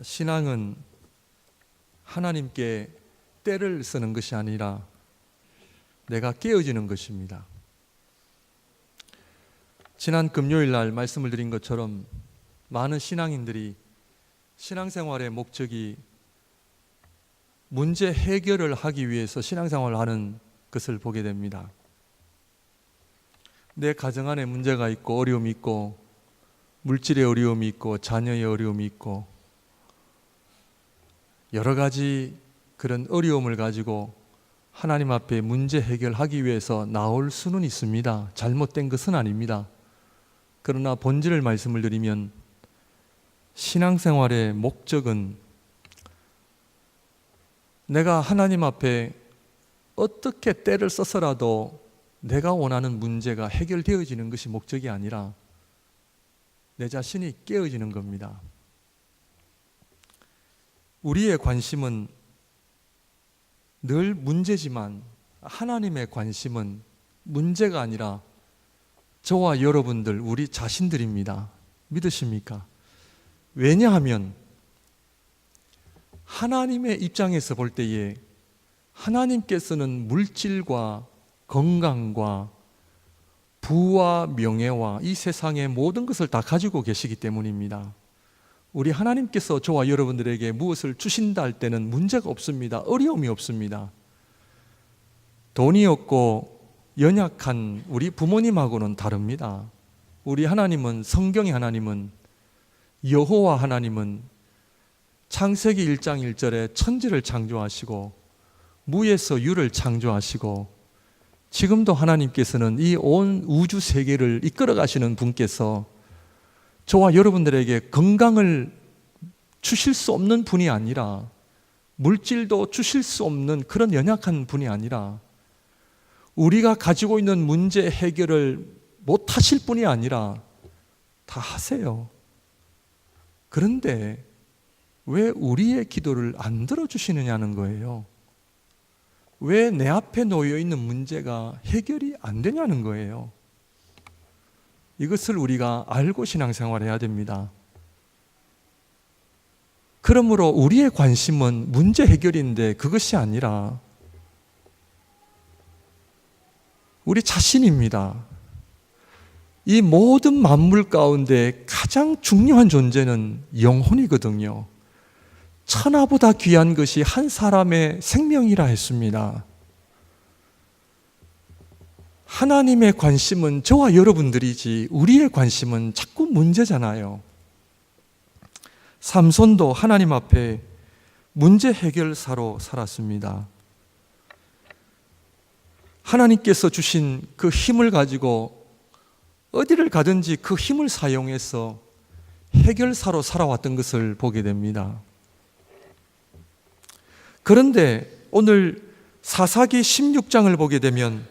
신앙은 하나님께 때를 쓰는 것이 아니라 내가 깨어지는 것입니다. 지난 금요일 날 말씀을 드린 것처럼 많은 신앙인들이 신앙생활의 목적이 문제 해결을 하기 위해서 신앙생활을 하는 것을 보게 됩니다. 내 가정 안에 문제가 있고 어려움이 있고 물질의 어려움이 있고 자녀의 어려움이 있고 여러 가지 그런 어려움을 가지고 하나님 앞에 문제 해결하기 위해서 나올 수는 있습니다. 잘못된 것은 아닙니다. 그러나 본질을 말씀을 드리면 신앙생활의 목적은 내가 하나님 앞에 어떻게 때를 써서라도 내가 원하는 문제가 해결되어지는 것이 목적이 아니라 내 자신이 깨어지는 겁니다. 우리의 관심은 늘 문제지만 하나님의 관심은 문제가 아니라 저와 여러분들, 우리 자신들입니다. 믿으십니까? 왜냐하면 하나님의 입장에서 볼 때에 하나님께서는 물질과 건강과 부와 명예와 이 세상의 모든 것을 다 가지고 계시기 때문입니다. 우리 하나님께서 저와 여러분들에게 무엇을 주신다 할 때는 문제가 없습니다. 어려움이 없습니다. 돈이 없고 연약한 우리 부모님하고는 다릅니다. 우리 하나님은, 성경의 하나님은, 여호와 하나님은 창세기 1장 1절에 천지를 창조하시고 무에서 유를 창조하시고 지금도 하나님께서는 이 온 우주 세계를 이끌어 가시는 분께서 저와 여러분들에게 건강을 주실 수 없는 분이 아니라 물질도 주실 수 없는 그런 연약한 분이 아니라 우리가 가지고 있는 문제 해결을 못 하실 분이 아니라 다 하세요. 그런데 왜 우리의 기도를 안 들어주시느냐는 거예요. 왜 내 앞에 놓여 있는 문제가 해결이 안 되냐는 거예요. 이것을 우리가 알고 신앙생활해야 됩니다. 그러므로 우리의 관심은 문제 해결인데 그것이 아니라 우리 자신입니다. 이 모든 만물 가운데 가장 중요한 존재는 영혼이거든요. 천하보다 귀한 것이 한 사람의 생명이라 했습니다. 하나님의 관심은 저와 여러분들이지 우리의 관심은 자꾸 문제잖아요. 삼손도 하나님 앞에 문제 해결사로 살았습니다. 하나님께서 주신 그 힘을 가지고 어디를 가든지 그 힘을 사용해서 해결사로 살아왔던 것을 보게 됩니다. 그런데 오늘 사사기 16장을 보게 되면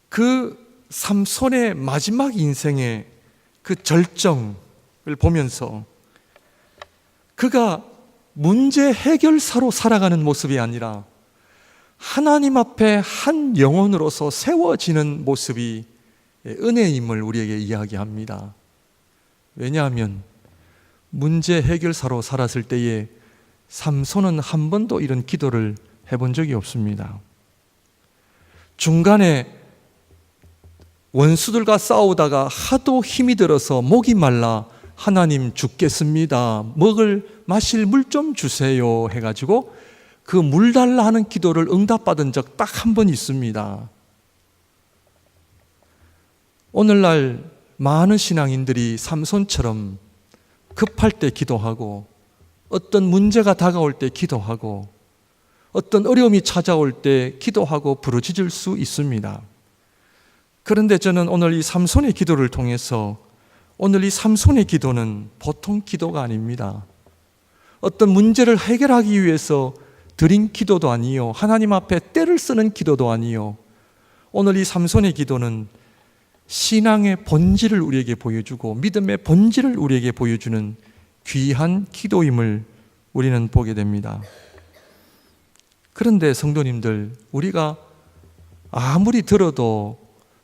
그 삼손의 마지막 인생의 그 절정을 보면서 그가 문제 해결사로 살아가는 모습이 아니라 하나님 앞에 한 영혼으로서 세워지는 모습이 은혜임을 우리에게 이야기합니다. 왜냐하면 문제 해결사로 살았을 때에 삼손은 한 번도 이런 기도를 해본 적이 없습니다. 중간에 원수들과 싸우다가 하도 힘이 들어서 목이 말라 하나님 죽겠습니다. 마실 물 좀 주세요 해가지고 그 물 달라 하는 기도를 응답받은 적 딱 한 번 있습니다. 오늘날 많은 신앙인들이 삼손처럼 급할 때 기도하고 어떤 문제가 다가올 때 기도하고 어떤 어려움이 찾아올 때 기도하고 부르짖을 수 있습니다. 그런데 저는 오늘 이 삼손의 기도를 통해서 오늘 이 삼손의 기도는 보통 기도가 아닙니다. 어떤 문제를 해결하기 위해서 드린 기도도 아니요, 하나님 앞에 때를 쓰는 기도도 아니요, 오늘 이 삼손의 기도는 신앙의 본질을 우리에게 보여주고 믿음의 본질을 우리에게 보여주는 귀한 기도임을 우리는 보게 됩니다. 그런데 성도님들, 우리가 아무리 들어도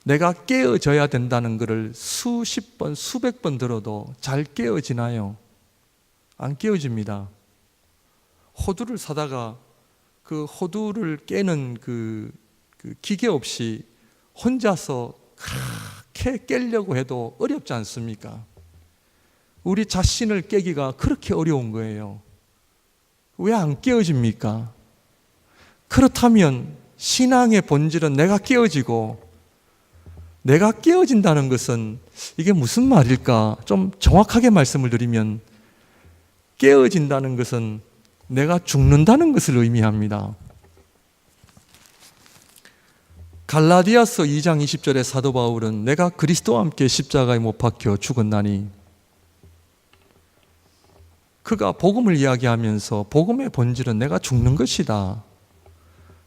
내가 깨어져야 된다는 것을 수십 번, 수백 번 들어도 잘 깨어지나요? 안 깨어집니다. 호두를 사다가 그 호두를 깨는 그 기계 없이 혼자서 그렇게 깨려고 해도 어렵지 않습니까? 우리 자신을 깨기가 그렇게 어려운 거예요. 왜 안 깨어집니까? 그렇다면 신앙의 본질은 내가 깨어지고, 내가 깨어진다는 것은 이게 무슨 말일까? 좀 정확하게 말씀을 드리면, 깨어진다는 것은 내가 죽는다는 것을 의미합니다. 갈라디아서 2장 20절에 사도 바울은 내가 그리스도와 함께 십자가에 못 박혀 죽었나니, 그가 복음을 이야기하면서 복음의 본질은 내가 죽는 것이다.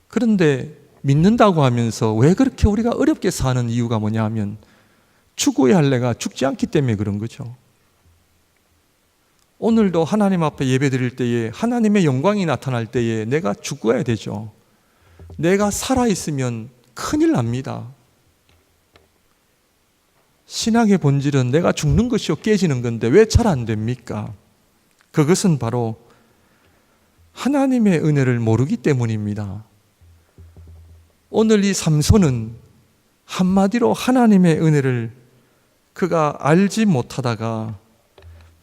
그런데 믿는다고 하면서 왜 그렇게 우리가 어렵게 사는 이유가 뭐냐 하면 죽어야 할 내가 죽지 않기 때문에 그런 거죠. 오늘도 하나님 앞에 예배 드릴 때에 하나님의 영광이 나타날 때에 내가 죽어야 되죠. 내가 살아있으면 큰일 납니다. 신앙의 본질은 내가 죽는 것이요 깨지는 건데 왜 잘 안 됩니까? 그것은 바로 하나님의 은혜를 모르기 때문입니다. 오늘 이 삼손은 한마디로 하나님의 은혜를 그가 알지 못하다가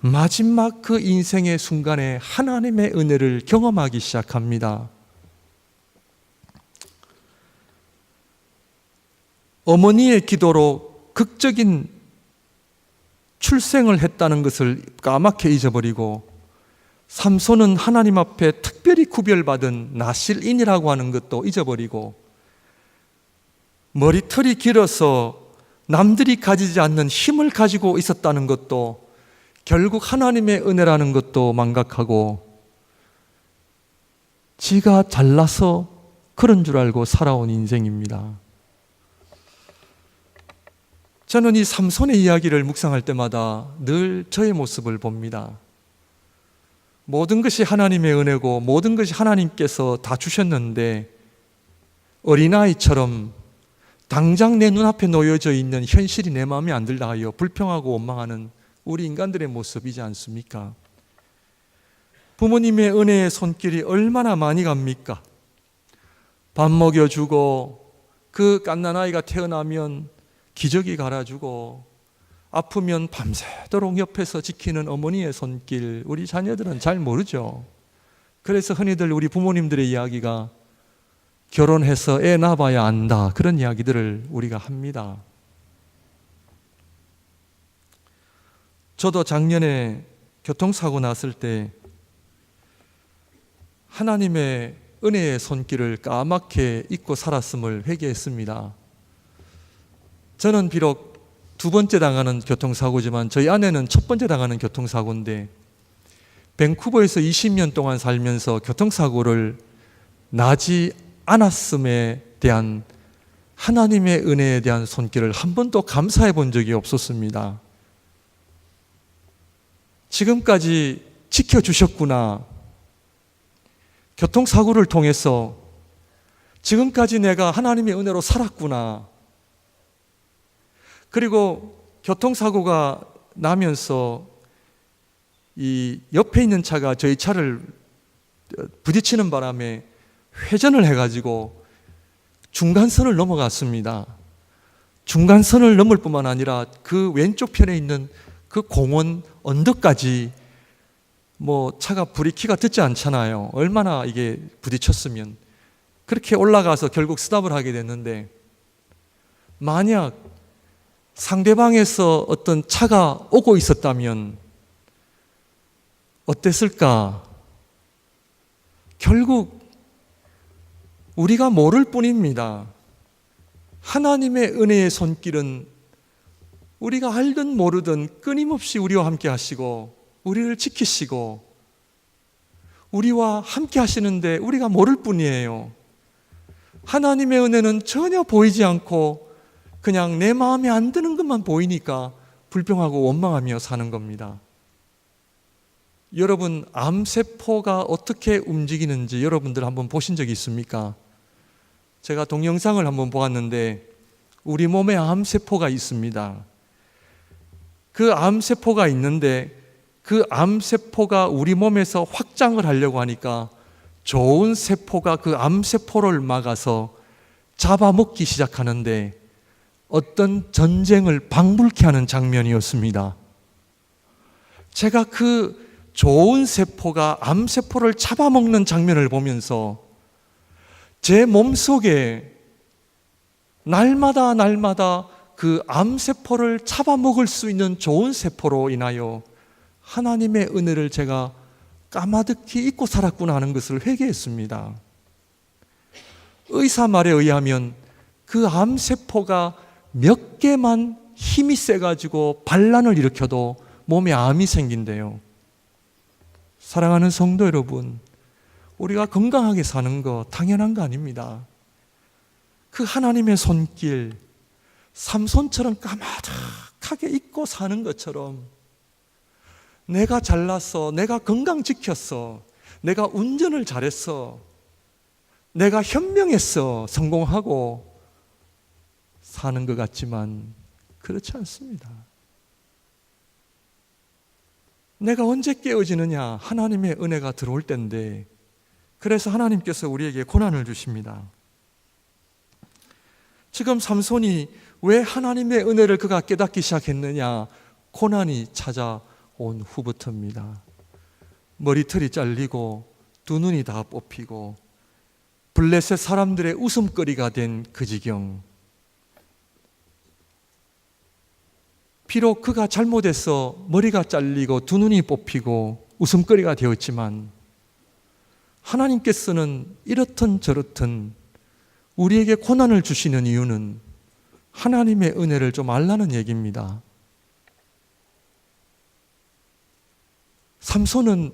마지막 그 인생의 순간에 하나님의 은혜를 경험하기 시작합니다. 어머니의 기도로 극적인 출생을 했다는 것을 까맣게 잊어버리고, 삼손은 하나님 앞에 특별히 구별받은 나실인이라고 하는 것도 잊어버리고, 머리털이 길어서 남들이 가지지 않는 힘을 가지고 있었다는 것도 결국 하나님의 은혜라는 것도 망각하고, 지가 잘나서 그런 줄 알고 살아온 인생입니다. 저는 이 삼손의 이야기를 묵상할 때마다 늘 저의 모습을 봅니다. 모든 것이 하나님의 은혜고 모든 것이 하나님께서 다 주셨는데 어린아이처럼 당장 내 눈앞에 놓여져 있는 현실이 내 마음에 안 들다 하여 불평하고 원망하는 우리 인간들의 모습이지 않습니까? 부모님의 은혜의 손길이 얼마나 많이 갑니까? 밥 먹여주고, 그 갓난아이가 태어나면 기저귀 갈아주고, 아프면 밤새도록 옆에서 지키는 어머니의 손길, 우리 자녀들은 잘 모르죠. 그래서 흔히들 우리 부모님들의 이야기가 결혼해서 애 낳아봐야 안다, 그런 이야기들을 우리가 합니다. 저도 작년에 교통사고 났을 때 하나님의 은혜의 손길을 까맣게 잊고 살았음을 회개했습니다. 저는 비록 두 번째 당하는 교통사고지만 저희 아내는 첫 번째 당하는 교통사고인데, 밴쿠버에서 20년 동안 살면서 교통사고를 나지 않았음에 대한 하나님의 은혜에 대한 손길을 한 번도 감사해 본 적이 없었습니다. 지금까지 지켜주셨구나. 교통사고를 통해서 지금까지 내가 하나님의 은혜로 살았구나. 그리고 교통사고가 나면서 이 옆에 있는 차가 저희 차를 부딪히는 바람에 회전을 해가지고 중간선을 넘어갔습니다. 중간선을 넘을 뿐만 아니라 그 왼쪽 편에 있는 그 공원 언덕까지, 뭐 차가 브레이크가 듣지 않잖아요. 얼마나 이게 부딪혔으면. 그렇게 올라가서 결국 스탑을 하게 됐는데, 만약 상대방에서 어떤 차가 오고 있었다면 어땠을까? 결국 우리가 모를 뿐입니다. 하나님의 은혜의 손길은 우리가 알든 모르든 끊임없이 우리와 함께 하시고 우리를 지키시고 우리와 함께 하시는데 우리가 모를 뿐이에요. 하나님의 은혜는 전혀 보이지 않고 그냥 내 마음에 안 드는 것만 보이니까 불평하고 원망하며 사는 겁니다. 여러분, 암세포가 어떻게 움직이는지 여러분들 한번 보신 적이 있습니까? 제가 동영상을 한번 보았는데 우리 몸에 암세포가 있습니다. 그 암세포가 있는데 그 암세포가 우리 몸에서 확장을 하려고 하니까 좋은 세포가 그 암세포를 막아서 잡아먹기 시작하는데 어떤 전쟁을 방불케 하는 장면이었습니다. 제가 그 좋은 세포가 암세포를 잡아먹는 장면을 보면서 제 몸속에 날마다 그 암세포를 잡아먹을 수 있는 좋은 세포로 인하여 하나님의 은혜를 제가 까마득히 잊고 살았구나 하는 것을 회개했습니다. 의사 말에 의하면 그 암세포가 몇 개만 힘이 세가지고 반란을 일으켜도 몸에 암이 생긴대요. 사랑하는 성도 여러분, 우리가 건강하게 사는 거 당연한 거 아닙니다. 그 하나님의 손길, 삼손처럼 까마득하게 잊고 사는 것처럼 내가 잘났어, 내가 건강 지켰어, 내가 운전을 잘했어, 내가 현명했어, 성공하고 사는 것 같지만 그렇지 않습니다. 내가 언제 깨어지느냐? 하나님의 은혜가 들어올 때인데, 그래서 하나님께서 우리에게 고난을 주십니다. 지금 삼손이 왜 하나님의 은혜를 그가 깨닫기 시작했느냐? 고난이 찾아온 후부터입니다. 머리털이 잘리고 두 눈이 다 뽑히고 블레셋 사람들의 웃음거리가 된 그 지경. 비록 그가 잘못해서 머리가 잘리고 두 눈이 뽑히고 웃음거리가 되었지만 하나님께서는 이렇든 저렇든 우리에게 고난을 주시는 이유는 하나님의 은혜를 좀 알라는 얘기입니다. 삼손은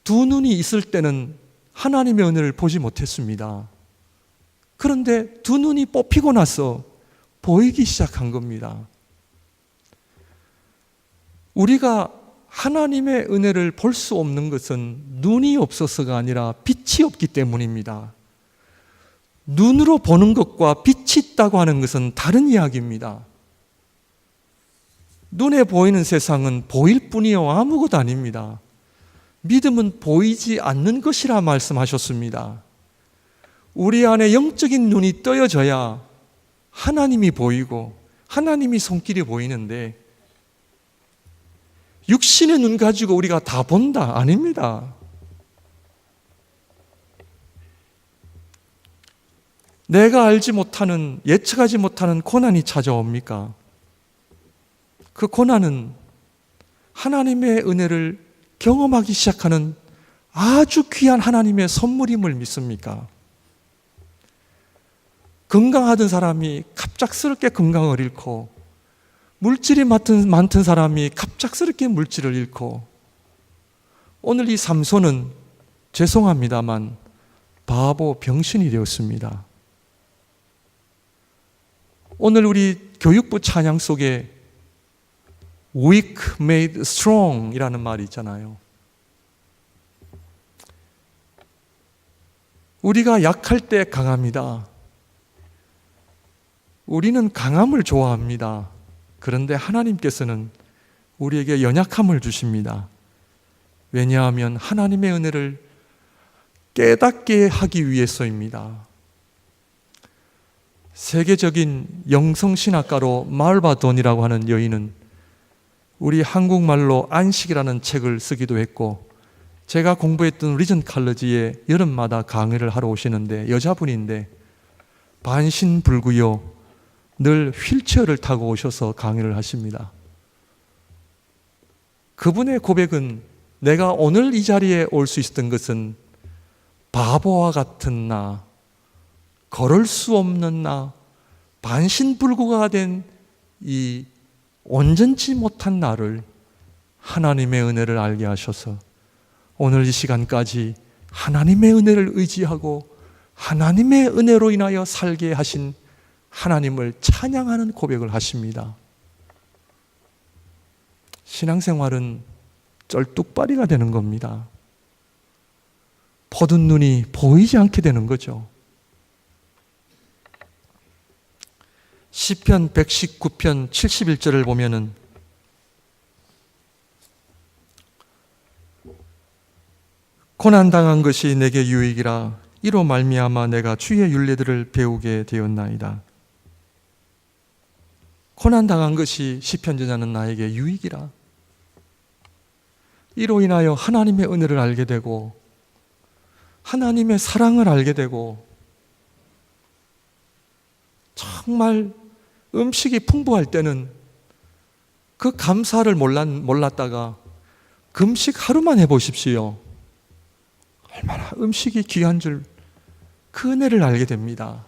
두 눈이 있을 때는 하나님의 은혜를 보지 못했습니다. 그런데 두 눈이 뽑히고 나서 보이기 시작한 겁니다. 우리가 하나님의 은혜를 볼 수 없는 것은 눈이 없어서가 아니라 빛이 없기 때문입니다. 눈으로 보는 것과 빛이 있다고 하는 것은 다른 이야기입니다. 눈에 보이는 세상은 보일 뿐이요 아무것도 아닙니다. 믿음은 보이지 않는 것이라 말씀하셨습니다. 우리 안에 영적인 눈이 떠여져야 하나님이 보이고 하나님이 손길이 보이는데 육신의 눈 가지고 우리가 다 본다? 아닙니다. 내가 알지 못하는, 예측하지 못하는 고난이 찾아옵니까? 그 고난은 하나님의 은혜를 경험하기 시작하는 아주 귀한 하나님의 선물임을 믿습니까? 건강하던 사람이 갑작스럽게 건강을 잃고 물질이 많던 사람이 갑작스럽게 물질을 잃고 오늘 이 삼손은 죄송합니다만 바보 병신이 되었습니다. 오늘 우리 교육부 찬양 속에 weak made strong 이라는 말이 있잖아요. 우리가 약할 때 강합니다. 우리는 강함을 좋아합니다. 그런데 하나님께서는 우리에게 연약함을 주십니다. 왜냐하면 하나님의 은혜를 깨닫게 하기 위해서입니다. 세계적인 영성신학가로 말바돈이라고 하는 여인은 우리 한국말로 안식이라는 책을 쓰기도 했고, 제가 공부했던 리전 칼러지에 여름마다 강의를 하러 오시는데 여자분인데 반신불구요 늘 휠체어를 타고 오셔서 강의를 하십니다. 그분의 고백은 내가 오늘 이 자리에 올 수 있었던 것은 바보와 같은 나, 걸을 수 없는 나, 반신불구가 된 이 온전치 못한 나를 하나님의 은혜를 알게 하셔서 오늘 이 시간까지 하나님의 은혜를 의지하고 하나님의 은혜로 인하여 살게 하신 하나님을 찬양하는 고백을 하십니다. 신앙생활은 쩔뚝발이가 되는 겁니다. 퍼든 눈이 보이지 않게 되는 거죠. 시편 119편 71절을 보면은 고난당한 것이 내게 유익이라. 이로 말미암아 내가 주의 율례들을 배우게 되었나이다. 고난당한 것이 시편저자는 나에게 유익이라. 이로 인하여 하나님의 은혜를 알게 되고 하나님의 사랑을 알게 되고 정말 음식이 풍부할 때는 그 감사를 몰랐다가 금식 하루만 해보십시오. 얼마나 음식이 귀한 줄 그 은혜를 알게 됩니다.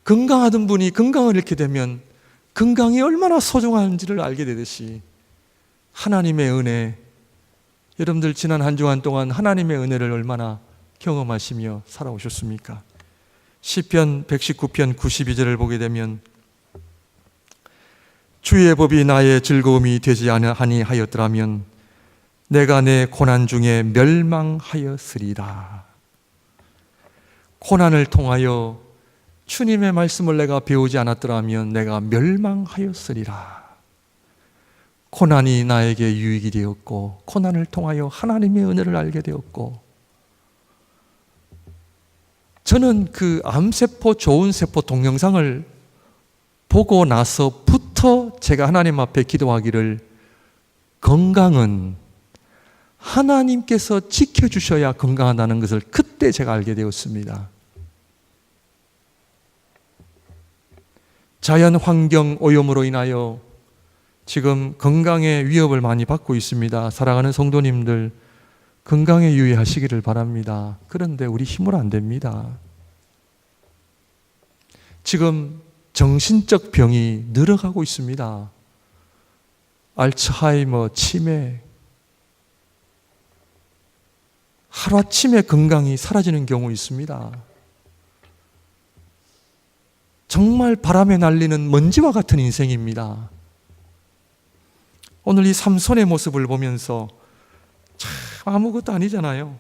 건강하던 분이 건강을 잃게 되면 건강이 얼마나 소중한지를 알게 되듯이 하나님의 은혜, 여러분들 지난 한 주간 동안 하나님의 은혜를 얼마나 경험하시며 살아오셨습니까? 시편 119편 92절을 보게 되면 주의 법이 나의 즐거움이 되지 아니하였더라면 내가 내 고난 중에 멸망하였으리라. 고난을 통하여 주님의 말씀을 내가 배우지 않았더라면 내가 멸망하였으리라. 고난이 나에게 유익이 되었고 고난을 통하여 하나님의 은혜를 알게 되었고, 저는 그 암세포 좋은 세포 동영상을 보고 나서부터 제가 하나님 앞에 기도하기를, 건강은 하나님께서 지켜주셔야 건강하다는 것을 그때 제가 알게 되었습니다. 자연 환경 오염으로 인하여 지금 건강에 위협을 많이 받고 있습니다. 사랑하는 성도님들, 건강에 유의하시기를 바랍니다. 그런데 우리 힘으로 안 됩니다. 지금 정신적 병이 늘어가고 있습니다. 알츠하이머, 치매, 하루아침에 건강이 사라지는 경우 있습니다. 정말 바람에 날리는 먼지와 같은 인생입니다. 오늘 이 삼손의 모습을 보면서 참 아무것도 아니잖아요.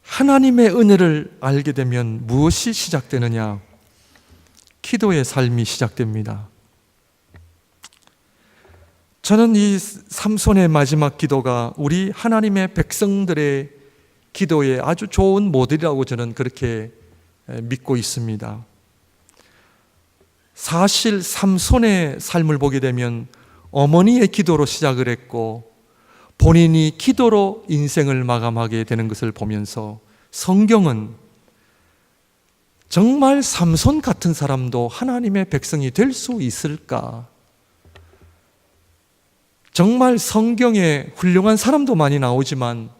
하나님의 은혜를 알게 되면 무엇이 시작되느냐? 기도의 삶이 시작됩니다. 저는 이 삼손의 마지막 기도가 우리 하나님의 백성들의 기도의 아주 좋은 모델이라고 저는 그렇게 믿고 있습니다. 사실 삼손의 삶을 보게 되면 어머니의 기도로 시작을 했고 본인이 기도로 인생을 마감하게 되는 것을 보면서 성경은 정말 삼손 같은 사람도 하나님의 백성이 될 수 있을까? 정말 성경에 훌륭한 사람도 많이 나오지만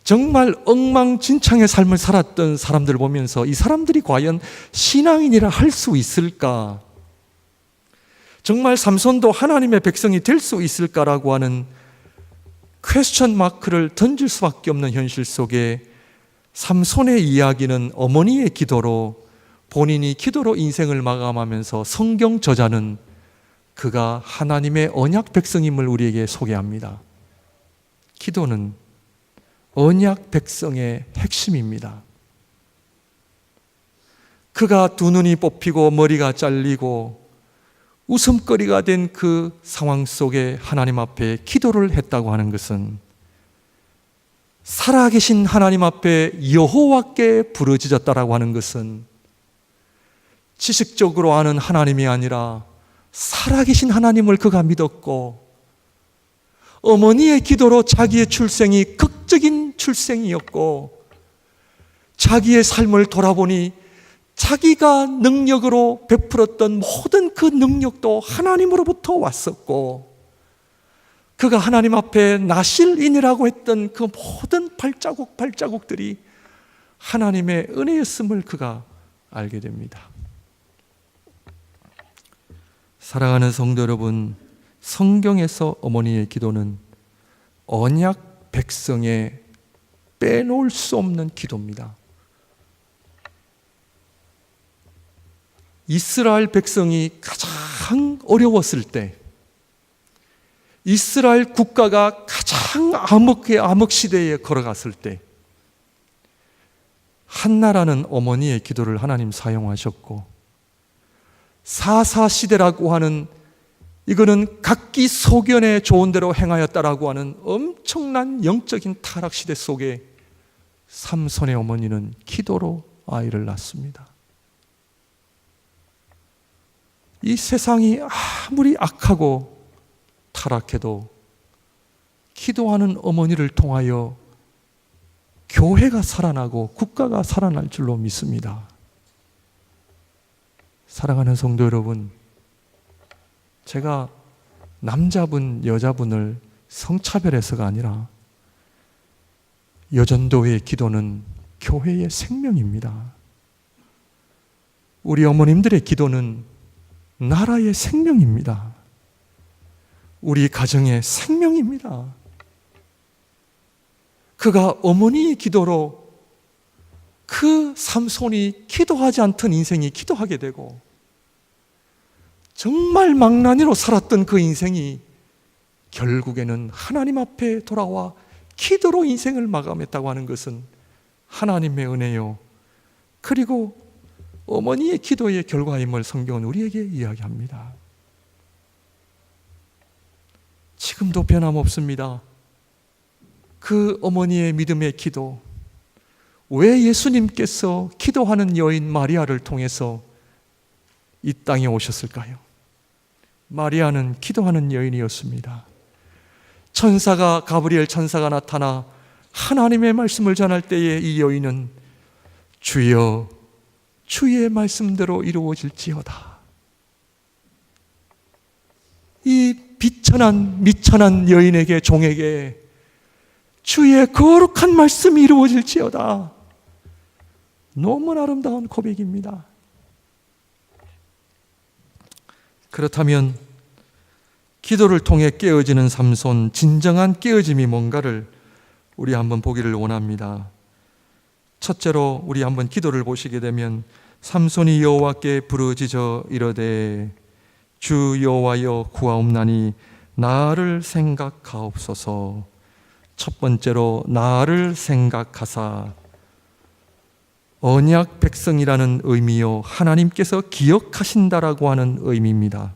정말 엉망진창의 삶을 살았던 사람들을 보면서 이 사람들이 과연 신앙인이라 할 수 있을까? 정말 삼손도 하나님의 백성이 될 수 있을까라고 하는 퀘스천 마크를 던질 수밖에 없는 현실 속에 삼손의 이야기는 어머니의 기도로, 본인이 기도로 인생을 마감하면서 성경 저자는 그가 하나님의 언약 백성임을 우리에게 소개합니다. 기도는 언약 백성의 핵심입니다. 그가 두 눈이 뽑히고 머리가 잘리고 웃음거리가 된 그 상황 속에 하나님 앞에 기도를 했다고 하는 것은 살아계신 하나님 앞에 여호와께 부르짖었다라고 하는 것은 지식적으로 아는 하나님이 아니라 살아계신 하나님을 그가 믿었고, 어머니의 기도로 자기의 출생이 극적인 출생이었고, 자기의 삶을 돌아보니 자기가 능력으로 베풀었던 모든 그 능력도 하나님으로부터 왔었고, 그가 하나님 앞에 나실인이라고 했던 그 모든 발자국들이 하나님의 은혜였음을 그가 알게 됩니다. 사랑하는 성도 여러분, 성경에서 어머니의 기도는 언약 백성의 빼놓을 수 없는 기도입니다. 이스라엘 백성이 가장 어려웠을 때, 이스라엘 국가가 가장 암흑 시대에 걸어갔을 때, 한나라는 어머니의 기도를 하나님 사용하셨고, 사사시대라고 하는 이거는 각기 소견에 좋은 대로 행하였다라고 하는 엄청난 영적인 타락시대 속에 삼손의 어머니는 기도로 아이를 낳습니다. 이 세상이 아무리 악하고 타락해도 기도하는 어머니를 통하여 교회가 살아나고 국가가 살아날 줄로 믿습니다. 사랑하는 성도 여러분, 제가 남자분, 여자분을 성차별해서가 아니라 여전도회의 기도는 교회의 생명입니다. 우리 어머님들의 기도는 나라의 생명입니다. 우리 가정의 생명입니다. 그가 어머니의 기도로 그 삼손이 기도하지 않던 인생이 기도하게 되고 정말 망나니로 살았던 그 인생이 결국에는 하나님 앞에 돌아와 기도로 인생을 마감했다고 하는 것은 하나님의 은혜요, 그리고 어머니의 기도의 결과임을 성경은 우리에게 이야기합니다. 지금도 변함없습니다. 그 어머니의 믿음의 기도, 왜 예수님께서 기도하는 여인 마리아를 통해서 이 땅에 오셨을까요? 마리아는 기도하는 여인이었습니다. 천사가, 가브리엘 천사가 나타나 하나님의 말씀을 전할 때에 이 여인은 주여, 주의 말씀대로 이루어질지어다. 이 비천한 미천한 여인에게, 종에게 주의 거룩한 말씀이 이루어질지어다. 너무 아름다운 고백입니다. 그렇다면 기도를 통해 깨어지는 삼손, 진정한 깨어짐이 뭔가를 우리 한번 보기를 원합니다. 첫째로 우리 한번 기도를 보시게 되면 삼손이 여호와께 부르짖어 이르되 주 여호와여 구하옵나니 나를 생각하옵소서. 첫 번째로 나를 생각하사, 언약 백성이라는 의미요, 하나님께서 기억하신다라고 하는 의미입니다.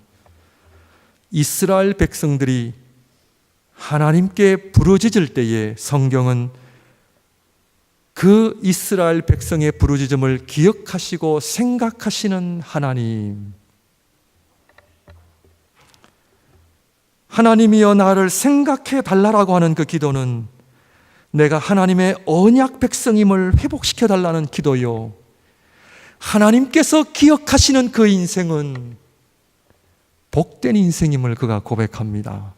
이스라엘 백성들이 하나님께 부르짖을 때에 성경은 그 이스라엘 백성의 부르짖음을 기억하시고 생각하시는 하나님, 하나님이여 나를 생각해 달라라고 하는 그 기도는 내가 하나님의 언약 백성임을 회복시켜 달라는 기도요, 하나님께서 기억하시는 그 인생은 복된 인생임을 그가 고백합니다.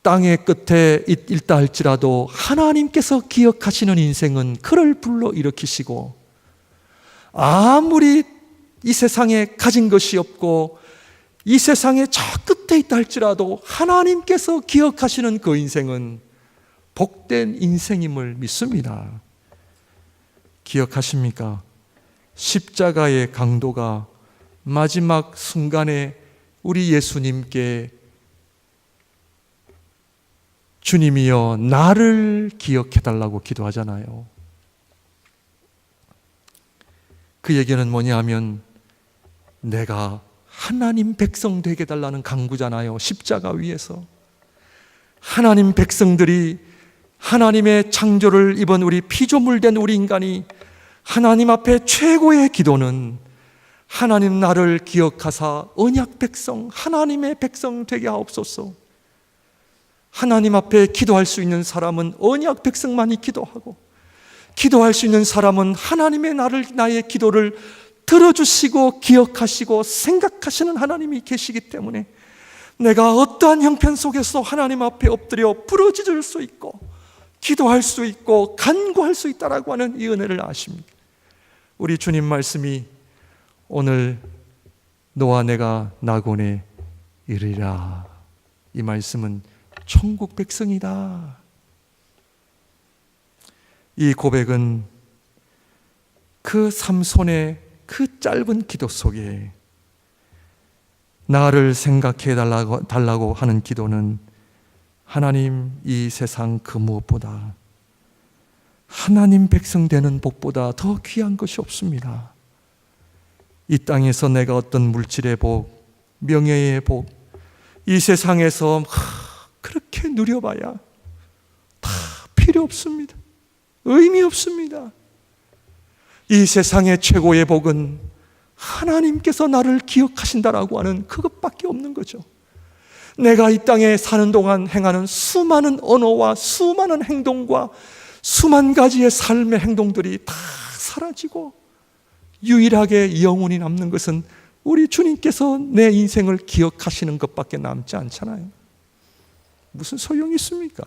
땅의 끝에 있다 할지라도 하나님께서 기억하시는 인생은 그를 불러 일으키시고, 아무리 이 세상에 가진 것이 없고 이 세상의 저 끝에 있다 할지라도 하나님께서 기억하시는 그 인생은 복된 인생임을 믿습니다. 기억하십니까? 십자가의 강도가 마지막 순간에 우리 예수님께 주님이여 나를 기억해달라고 기도하잖아요. 그 얘기는 뭐냐 하면 내가 하나님 백성 되게 해달라는 강구잖아요. 십자가 위에서 하나님 백성들이, 하나님의 창조를 입은 우리 피조물된 우리 인간이 하나님 앞에 최고의 기도는 하나님 나를 기억하사 언약 백성, 하나님의 백성 되게 하옵소서. 하나님 앞에 기도할 수 있는 사람은 언약 백성만이 기도하고, 기도할 수 있는 사람은 하나님의 나의 기도를 들어주시고 기억하시고 생각하시는 하나님이 계시기 때문에 내가 어떠한 형편 속에서 하나님 앞에 엎드려 부르짖을 수 있고 기도할 수 있고 간구할 수 있다라고 하는 이 은혜를 아십니다. 우리 주님 말씀이 오늘 너와 내가 나곤에 이르리라, 이 말씀은 천국 백성이다. 이 고백은 그 삼손의 그 짧은 기도 속에 나를 생각해 달라고 하는 기도는 하나님, 이 세상 그 무엇보다 하나님 백성 되는 복보다 더 귀한 것이 없습니다. 이 땅에서 내가 어떤 물질의 복, 명예의 복, 이 세상에서 그렇게 누려봐야 다 필요 없습니다. 의미 없습니다. 이 세상의 최고의 복은 하나님께서 나를 기억하신다라고 하는 그것밖에 없는 거죠. 내가 이 땅에 사는 동안 행하는 수많은 언어와 수많은 행동과 수만 가지의 삶의 행동들이 다 사라지고 유일하게 영원히 남는 것은 우리 주님께서 내 인생을 기억하시는 것밖에 남지 않잖아요. 무슨 소용이 있습니까?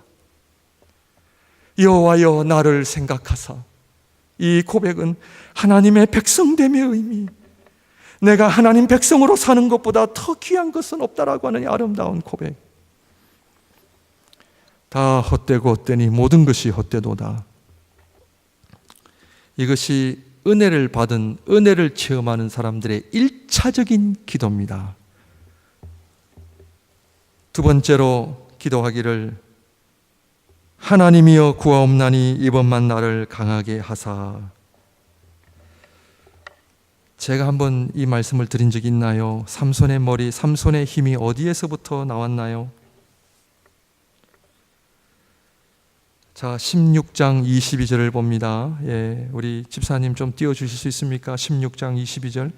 여호와여 나를 생각하사, 이 고백은 하나님의 백성됨의 의미, 내가 하나님 백성으로 사는 것보다 더 귀한 것은 없다라고 하는 아름다운 고백. 다 헛되고 헛되니 모든 것이 헛되도다. 이것이 은혜를 받은, 은혜를 체험하는 사람들의 1차적인 기도입니다. 두 번째로 기도하기를, 하나님이여 구하옵나니 이번만 나를 강하게 하사. 제가 한번 이 말씀을 드린 적이 있나요? 삼손의 머리, 삼손의 힘이 어디에서부터 나왔나요? 자, 16장 22절을 봅니다. 예, 우리 집사님 좀 띄워주실 수 있습니까? 16장 22절.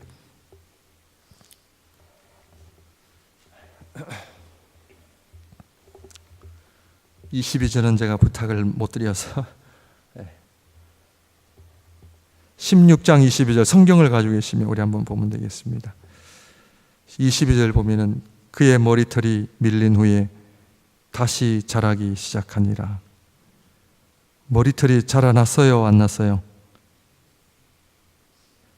이 22절은 제가 부탁을 못 드려서 16장 22절 성경을 가지고 계시면 우리 한번 보면 되겠습니다. 22절 보면은 그의 머리털이 밀린 후에 다시 자라기 시작하니라. 머리털이 자라났어요? 안 났어요?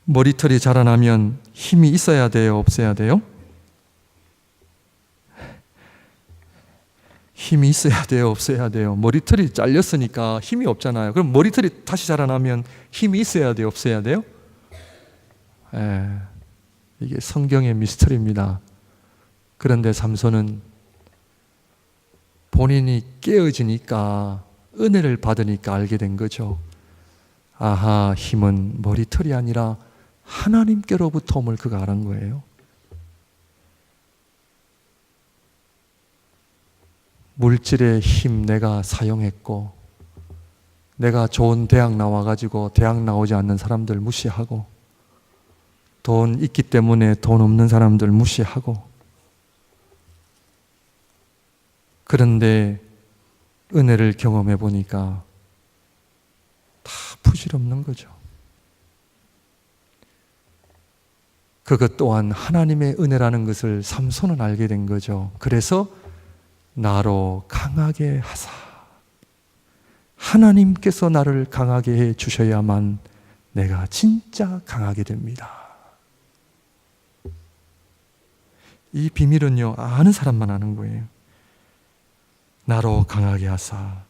머리털이 자라나면 힘이 있어야 돼요? 없어야 돼요? 힘이 있어야 돼요? 없어야 돼요? 머리털이 잘렸으니까 힘이 없잖아요. 그럼 머리털이 다시 자라나면 힘이 있어야 돼요? 없어야 돼요? 이게 성경의 미스터리입니다. 그런데 삼손은 본인이 깨어지니까, 은혜를 받으니까 알게 된 거죠. 아하, 힘은 머리털이 아니라 하나님께로부터 옴을 그가 알은 거예요. 물질의 힘 내가 사용했고, 내가 좋은 대학 나와가지고 대학 나오지 않는 사람들 무시하고, 돈 있기 때문에 돈 없는 사람들 무시하고, 그런데 은혜를 경험해 보니까 다 부질없는 거죠. 그것 또한 하나님의 은혜라는 것을 삼손은 알게 된 거죠. 그래서 나로 강하게 하사, 하나님께서 나를 강하게 해 주셔야만 내가 진짜 강하게 됩니다. 이 비밀은요, 아는 사람만 아는 거예요. 나로 강하게 하사.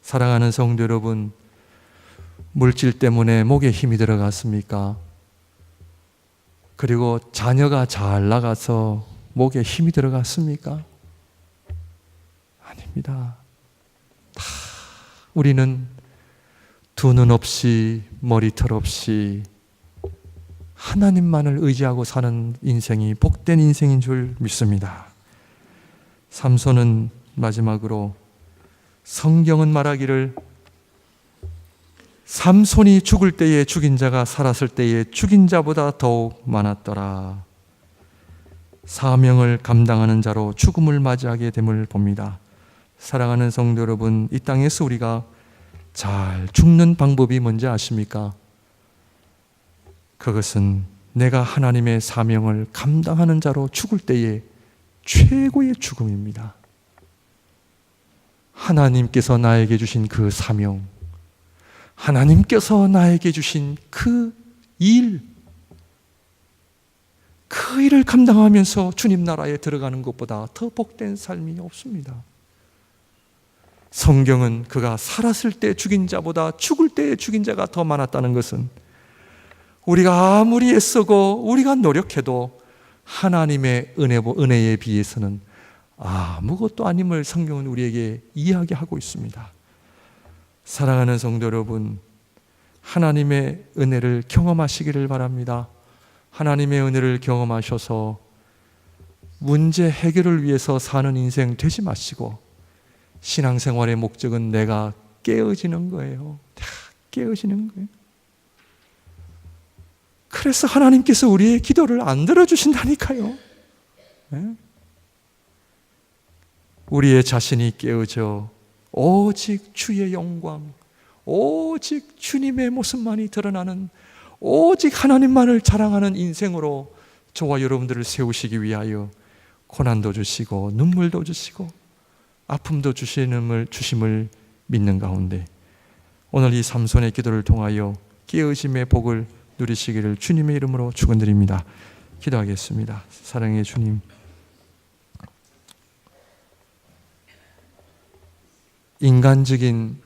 사랑하는 성도 여러분, 물질 때문에 목에 힘이 들어갔습니까? 그리고 자녀가 잘 나가서 목에 힘이 들어갔습니까? 아닙니다. 다 우리는 두 눈 없이 머리털 없이 하나님만을 의지하고 사는 인생이 복된 인생인 줄 믿습니다. 삼손은 마지막으로, 성경은 말하기를 삼손이 죽을 때에 죽인 자가 살았을 때에 죽인 자보다 더욱 많았더라. 사명을 감당하는 자로 죽음을 맞이하게 됨을 봅니다. 사랑하는 성도 여러분, 이 땅에서 우리가 잘 죽는 방법이 뭔지 아십니까? 그것은 내가 하나님의 사명을 감당하는 자로 죽을 때의 최고의 죽음입니다. 하나님께서 나에게 주신 그 사명, 하나님께서 나에게 주신 그 일, 그 일을 감당하면서 주님 나라에 들어가는 것보다 더 복된 삶이 없습니다. 성경은 그가 살았을 때 죽인 자보다 죽을 때에 죽인 자가 더 많았다는 것은, 우리가 아무리 애쓰고 우리가 노력해도 하나님의 은혜에 비해서는 아무것도 아님을 성경은 우리에게 이야기하고 있습니다. 사랑하는 성도 여러분, 하나님의 은혜를 경험하시기를 바랍니다. 하나님의 은혜를 경험하셔서 문제 해결을 위해서 사는 인생 되지 마시고 신앙생활의 목적은 내가 깨어지는 거예요. 다 깨어지는 거예요. 그래서 하나님께서 우리의 기도를 안 들어주신다니까요. 네? 우리의 자신이 깨어져 오직 주의 영광, 오직 주님의 모습만이 드러나는, 오직 하나님만을 자랑하는 인생으로 저와 여러분들을 세우시기 위하여 고난도 주시고 눈물도 주시고 아픔도 주심을 믿는 가운데 오늘 이 삼손의 기도를 통하여 깨어짐의 복을 누리시기를 주님의 이름으로 축원드립니다. 기도하겠습니다. 사랑의 주님, 인간적인